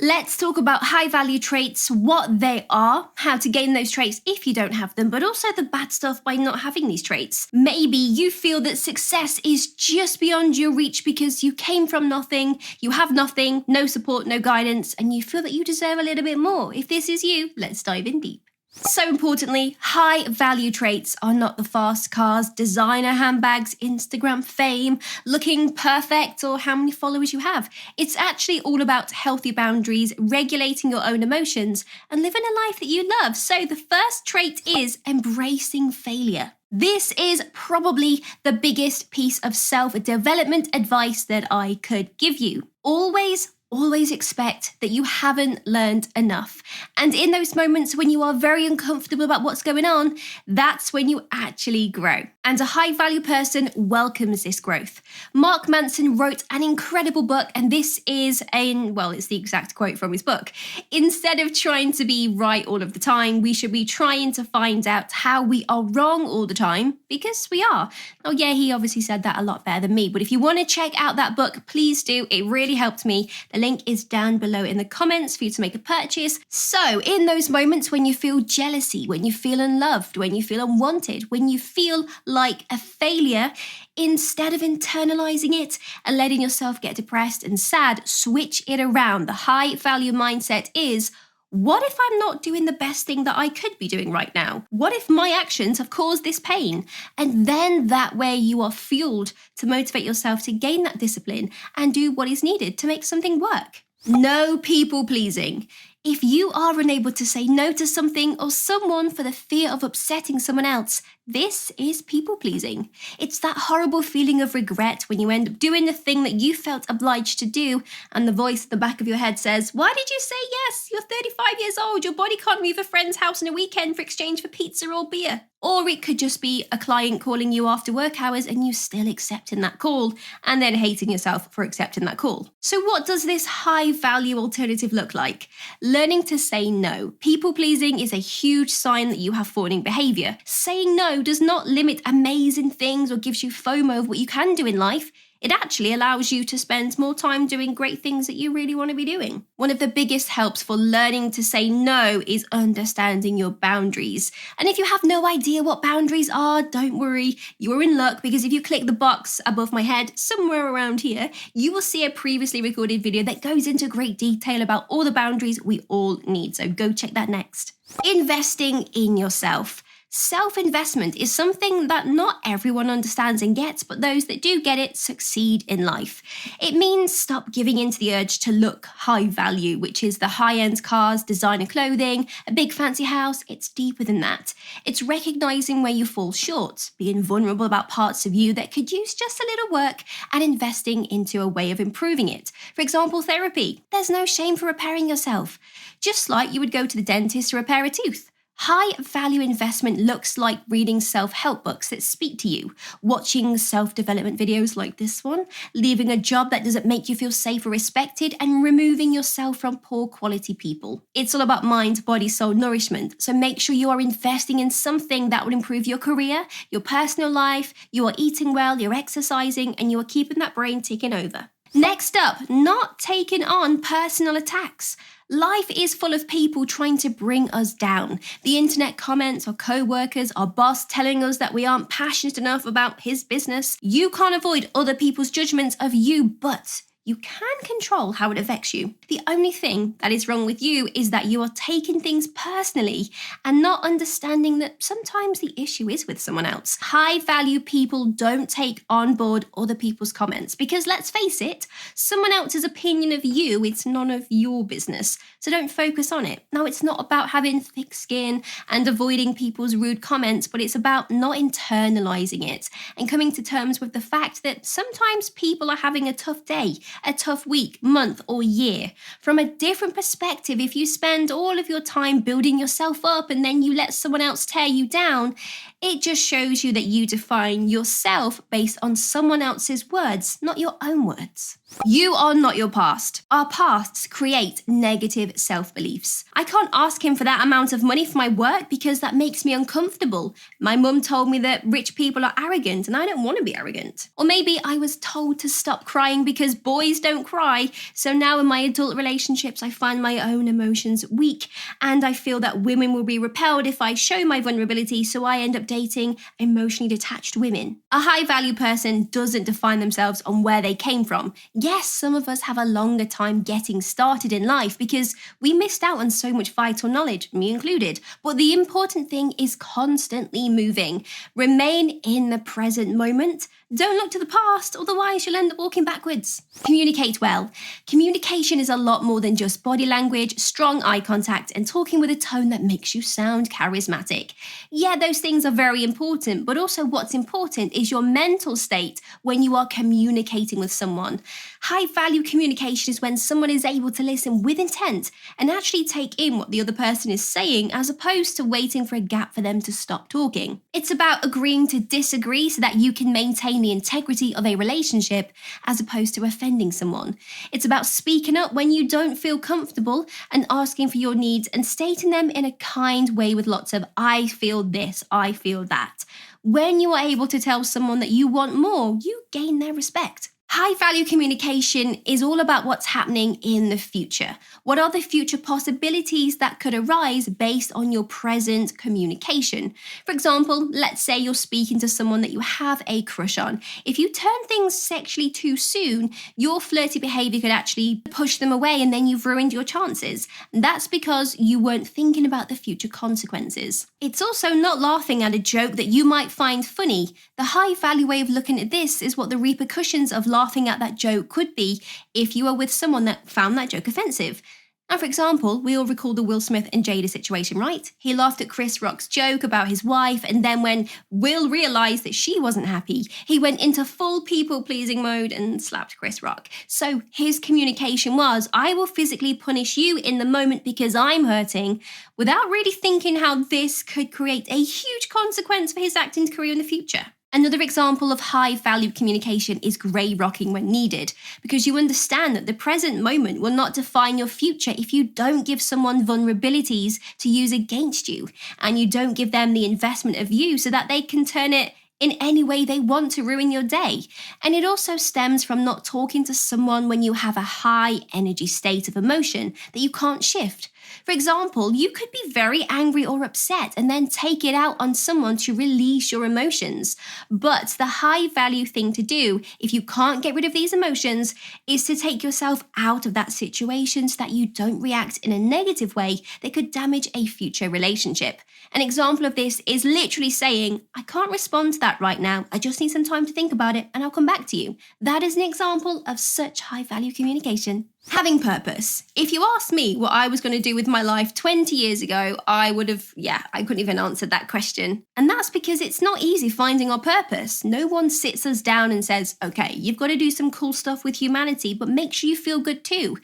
Let's talk about high value traits, what they are, how to gain those traits if you don't have them, but also the bad stuff by not having these traits. Maybe you feel that success is just beyond your reach because you came from nothing, you have nothing, no support, no guidance, and you feel that you deserve a little bit more. If this is you, let's dive in deep. So importantly, high value traits are not the fast cars, designer handbags, Instagram fame, looking perfect, or how many followers you have. It's actually all about healthy boundaries, regulating your own emotions, and living a life that you love. So the first trait is embracing failure. This is probably the biggest piece of self-development advice that I could give you. Always expect that you haven't learned enough. And in those moments when you are very uncomfortable about what's going on, that's when you actually grow. And a high value person welcomes this growth. Mark Manson wrote an incredible book, and this is it's the exact quote from his book. Instead of trying to be right all of the time, we should be trying to find out how we are wrong all the time, because we are. Oh yeah, he obviously said that a lot better than me, but if you want to check out that book, please do. It really helped me. The link is down below in the comments for you to make a purchase. So in those moments when you feel jealousy, when you feel unloved, when you feel unwanted, when you feel like a failure, instead of internalizing it and letting yourself get depressed and sad, switch it around. The high value mindset is, what if I'm not doing the best thing that I could be doing right now? What if my actions have caused this pain? And then that way you are fueled to motivate yourself to gain that discipline and do what is needed to make something work. No people pleasing. If you are unable to say no to something or someone for the fear of upsetting someone else, this is people pleasing. It's that horrible feeling of regret when you end up doing the thing that you felt obliged to do, and the voice at the back of your head says, "Why did you say yes? You're 35 years old. Your body can't leave a friend's house in a weekend for exchange for pizza or beer." Or it could just be a client calling you after work hours and you still accepting that call and then hating yourself for accepting that call. So what does this high value alternative look like? Learning to say no. People pleasing is a huge sign that you have fawning behavior. Saying no does not limit amazing things or gives you FOMO of what you can do in life. It actually allows you to spend more time doing great things that you really want to be doing. One of the biggest helps for learning to say no is understanding your boundaries. And if you have no idea what boundaries are, don't worry, you're in luck, because if you click the box above my head, somewhere around here, you will see a previously recorded video that goes into great detail about all the boundaries we all need. So go check that next. Investing in yourself. Self-investment is something that not everyone understands and gets, but those that do get it succeed in life. It means stop giving in to the urge to look high value, which is the high-end cars, designer clothing, a big fancy house. It's deeper than that. It's recognizing where you fall short, being vulnerable about parts of you that could use just a little work, and investing into a way of improving it. For example, therapy. There's no shame for repairing yourself, just like you would go to the dentist to repair a tooth. High-value investment looks like reading self-help books that speak to you, watching self-development videos like this one, leaving a job that doesn't make you feel safe or respected, and removing yourself from poor-quality people. It's all about mind, body, soul nourishment, so make sure you are investing in something that will improve your career, your personal life, you are eating well, you're exercising, and you are keeping that brain ticking over. Next up, not taking on personal attacks. Life is full of people trying to bring us down. The internet comments, our co-workers, our boss telling us that we aren't passionate enough about his business. You can't avoid other people's judgments of you, but you can control how it affects you. The only thing that is wrong with you is that you are taking things personally and not understanding that sometimes the issue is with someone else. High-value people don't take on board other people's comments because, let's face it, someone else's opinion of you, it's none of your business. So don't focus on it. Now, it's not about having thick skin and avoiding people's rude comments, but it's about not internalizing it and coming to terms with the fact that sometimes people are having a tough day, a tough week, month, or year. From a different perspective, if you spend all of your time building yourself up and then you let someone else tear you down, it just shows you that you define yourself based on someone else's words, not your own words. You are not your past. Our pasts create negative self-beliefs. I can't ask him for that amount of money for my work because that makes me uncomfortable. My mum told me that rich people are arrogant and I don't want to be arrogant. Or maybe I was told to stop crying because boys don't cry. So now in my adult relationships, I find my own emotions weak and I feel that women will be repelled if I show my vulnerability, so I end up dating emotionally detached women. A high-value person doesn't define themselves on where they came from. Yes, some of us have a longer time getting started in life because we missed out on so much vital knowledge, me included. But the important thing is constantly moving. Remain in the present moment. Don't look to the past, otherwise you'll end up walking backwards. Communicate well. Communication is a lot more than just body language, strong eye contact, and talking with a tone that makes you sound charismatic. Yeah, those things are very important, but also what's important is your mental state when you are communicating with someone. High-value communication is when someone is able to listen with intent and actually take in what the other person is saying, as opposed to waiting for a gap for them to stop talking. It's about agreeing to disagree so that you can maintain the integrity of a relationship as opposed to offending someone. It's about speaking up when you don't feel comfortable and asking for your needs and stating them in a kind way with lots of "I feel this, I feel that." When you are able to tell someone that you want more, you gain their respect. High-value communication is all about what's happening in the future. What are the future possibilities that could arise based on your present communication? For example, let's say you're speaking to someone that you have a crush on. If you turn things sexually too soon, your flirty behavior could actually push them away and then you've ruined your chances. That's because you weren't thinking about the future consequences. It's also not laughing at a joke that you might find funny. The high-value way of looking at this is what the repercussions of laughing at that joke could be if you are with someone that found that joke offensive. Now, for example, we all recall the Will Smith and Jada situation, right? He laughed at Chris Rock's joke about his wife, and then when Will realized that she wasn't happy, he went into full people-pleasing mode and slapped Chris Rock. So his communication was, "I will physically punish you in the moment because I'm hurting," without really thinking how this could create a huge consequence for his acting career in the future. Another example of high-value communication is grey rocking when needed, because you understand that the present moment will not define your future if you don't give someone vulnerabilities to use against you, and you don't give them the investment of you so that they can turn it in any way they want to ruin your day. And it also stems from not talking to someone when you have a high energy state of emotion that you can't shift. For example, you could be very angry or upset and then take it out on someone to release your emotions. But the high value thing to do, if you can't get rid of these emotions, is to take yourself out of that situation so that you don't react in a negative way that could damage a future relationship. An example of this is literally saying, "I can't respond to that right now. I just need some time to think about it and I'll come back to you." That is an example of such high value communication. Having purpose. If you asked me what I was going to do with my life 20 years ago, I couldn't even answer that question. And that's because it's not easy finding our purpose. No one sits us down and says, "Okay, you've got to do some cool stuff with humanity, but make sure you feel good too."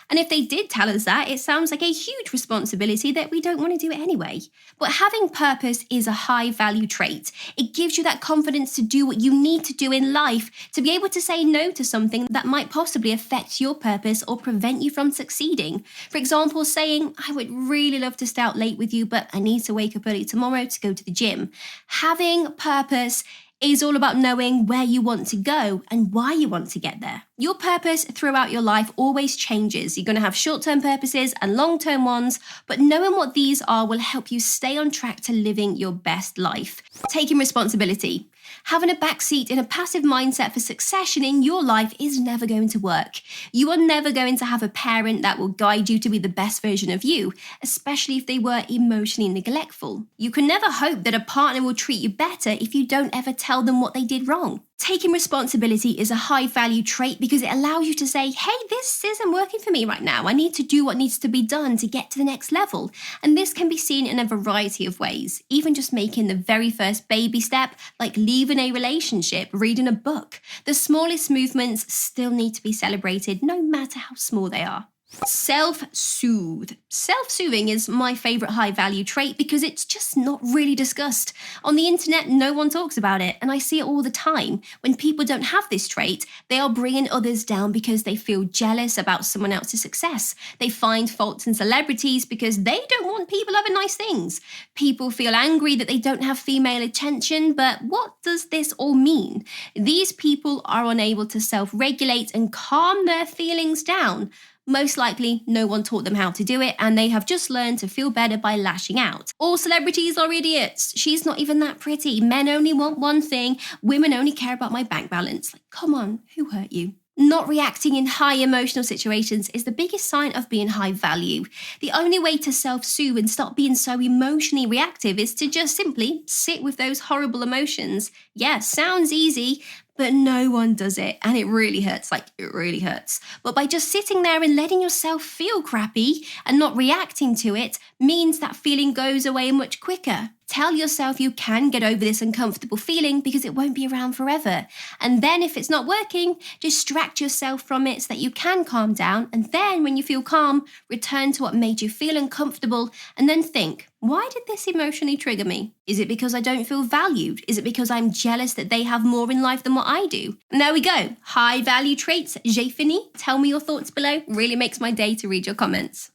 And if they did tell us that, it sounds like a huge responsibility that we don't want to do it anyway. But having purpose is a high value trait. It gives you that confidence to do what you need to do in life, to be able to say no to something that might possibly affect your purpose or prevent you from succeeding. For example, saying, "I would really love to stay out late with you, but I need to wake up early tomorrow to go to the gym." Having purpose is all about knowing where you want to go and why you want to get there. Your purpose throughout your life always changes. You're going to have short-term purposes and long-term ones, but knowing what these are will help you stay on track to living your best life. Taking responsibility. Having a backseat in a passive mindset for succession in your life is never going to work. You are never going to have a parent that will guide you to be the best version of you, especially if they were emotionally neglectful. You can never hope that a partner will treat you better if you don't ever tell them what they did wrong. Taking responsibility is a high value trait because it allows you to say, "Hey, this isn't working for me right now. I need to do what needs to be done to get to the next level." And this can be seen in a variety of ways, even just making the very first baby step, like leaving a relationship, reading a book. The smallest movements still need to be celebrated, no matter how small they are. Self-soothe. Self-soothing is my favorite high-value trait because it's just not really discussed. On the internet, no one talks about it, and I see it all the time. When people don't have this trait, they are bringing others down because they feel jealous about someone else's success. They find faults in celebrities because they don't want people having nice things. People feel angry that they don't have female attention, but what does this all mean? These people are unable to self-regulate and calm their feelings down. Most likely, no one taught them how to do it, and they have just learned to feel better by lashing out. All celebrities are idiots. She's not even that pretty. Men only want one thing. Women only care about my bank balance. Like, come on, who hurt you? Not reacting in high emotional situations is the biggest sign of being high value. The only way to self-soothe and stop being so emotionally reactive is to just simply sit with those horrible emotions. Yeah, sounds easy, but no one does it, and it really hurts, like it really hurts. But by just sitting there and letting yourself feel crappy and not reacting to it means that feeling goes away much quicker. Tell yourself you can get over this uncomfortable feeling because it won't be around forever. And then if it's not working, distract yourself from it so that you can calm down. And then when you feel calm, return to what made you feel uncomfortable and then think, why did this emotionally trigger me? Is it because I don't feel valued? Is it because I'm jealous that they have more in life than what I do? And there we go. High value traits, j'ai fini. Tell me your thoughts below. Really makes my day to read your comments.